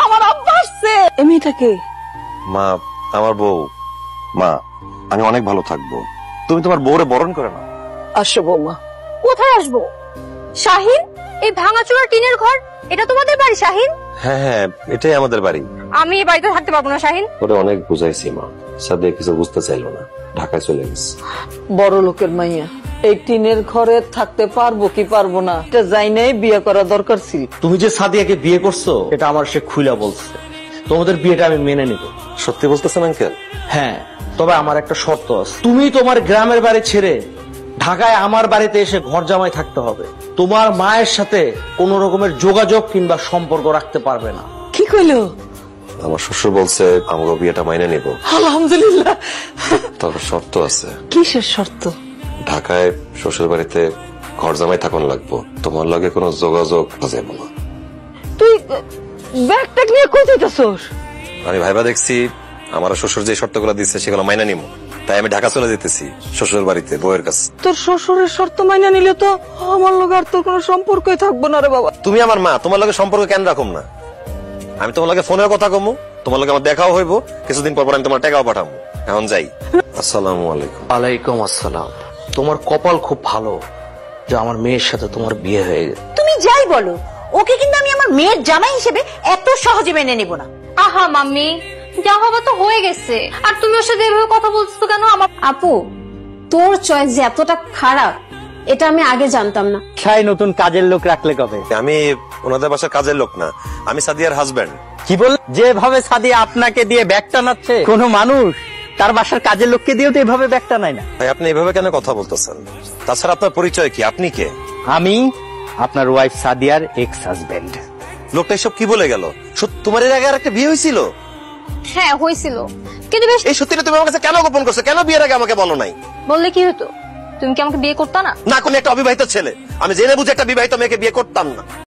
আমার আব্বা আসছে। এই মেয়েটাকে মা, আমার বউ। মা, আমি অনেক ভালো থাকবো, তুমি তোমার বউরে বরণ করে নাও। আসো বৌমা। কোথায় আসবো? শাহিন, এই ভাঙাচোরা টিনের ঘর, এটা তোমাদের বাড়ি শাহিন? হ্যাঁ হ্যাঁ, এটাই আমাদের বাড়ি। আমি এই বাড়িতে থাকতে পারবো না শাহিন। ওরে অনেক বুঝাইছি মা, সাদিয়া কিছু বুঝতে চাইলো না, ঢাকায় চলে গেছে। বড় লোকের মাইয়া এই টিনের ঘরে থাকতে পারবো কি পারবো না এটা যাই নাই, বিয়ে করা দরকার ছিল। তুমি যে সাদিয়াকে বিয়ে করছো এটা আমার সে খুইলা বলছে। তোমাদের বিয়েটা আমি মেনে নিব। সত্যি বলতেছেন আঙ্কেল? হ্যাঁ, তবে আমার একটা শর্ত আছে। তুমি তোমার গ্রামের বাড়ি ছেড়ে ঢাকায় আমার বাড়িতে এসে ঘর জামাই থাকতে হবে। তোমার মায়ের সাথে কোন রকমের যোগাযোগ কিংবা সম্পর্ক রাখতে পারবে না। কি কইলো? আমার শ্বশুর বলছে আমাকে বিয়েটা মাইনে নিব। আলহামদুলিল্লাহ। তবে শর্ত আছে। কিসের শর্ত? ঢাকায় শ্বশুর বাড়িতে ঘর জামাই থাকুন লাগবো, তোমার লগে কোনো যোগাযোগ যাইব না। তুই ব্যাগটা নিয়ে কই যাইতাছস? আমি ভাইবা দেখছি আমার শ্বশুর যে শর্তগুলো দিচ্ছে সেগুলো মাইনা নিব, তাই আমি ঢাকা চলে যেতেছি শ্বশুর বাড়িতে বউয়ের কাছে। তোর শ্বশুরের শর্ত মাইনা নিলে তো আমার লগে আর তোর কোনো সম্পর্কই থাকবো না রে বাবা। তুমি আমার মা, তোমার লগে সম্পর্ক কেন রাখুম না? আমি তোমার লগে ফোনের কথা কমু, তোমার লগে আমার দেখাও হইব, কিছুদিন পর আমি তোমার টাকাও পাঠাবো। এখন যাই। আসসালামু আলাইকুম। ওয়ালাইকুম আসসালাম। তোমার কপাল খুব ভালো যে আমার মেয়ের সাথে তোমার বিয়ে হয়ে গেছে। তুমি যাই বলো, ওকে কিন্তু আমি আমার মেয়ের জামাই হিসেবে এত সহজে মেনে নিব না। আহা মাম্মি, যা হবার তো হয়ে গেছে, আর তুমি ওর সাথে এভাবে কথা বলছো কেন? আমার আপু, তোর চয়েস যে এতটা খারাপ এটা আমি আগে জানতাম না। ছাই নতুন কাজের লোক রাখলে কবে? আমি ওনাদের বাসার কাজের লোক না, আমি সাদিয়ার হাজবেন্ড। কি বল? যেভাবে সাদিয়া আপনাকে দিয়ে ব্যাগ টানাচ্ছে, কোন মানুষ তার বাসার কাজের লোককে দিয়েও তো এভাবে ব্যাগ টানায় না। ভাই আপনি এভাবে কেন কথা বলতেছেন? তাছাড়া আপনার পরিচয় কি? আপনি কে? আমি আপনার ওয়াইফ সাদিয়ার এক্স হাজবেন্ড। লোকটা এসব কি বলে গেল? তোমার এর আগে আর একটা বিয়ে হয়েছিল? হ্যাঁ হয়েছিল, কিন্তু বেশ। এই সত্যিটা তুমি আমার কাছে কেন গোপন করছো? কেন বিয়ের আগে আমাকে বলো নাই? বললে কি হতো? তুমি কি আমাকে বিয়ে করতা না? না, কোন একটা অবিবাহিত ছেলে, আমি জেনে বুঝে একটা বিবাহিত মেয়েকে বিয়ে করতাম না।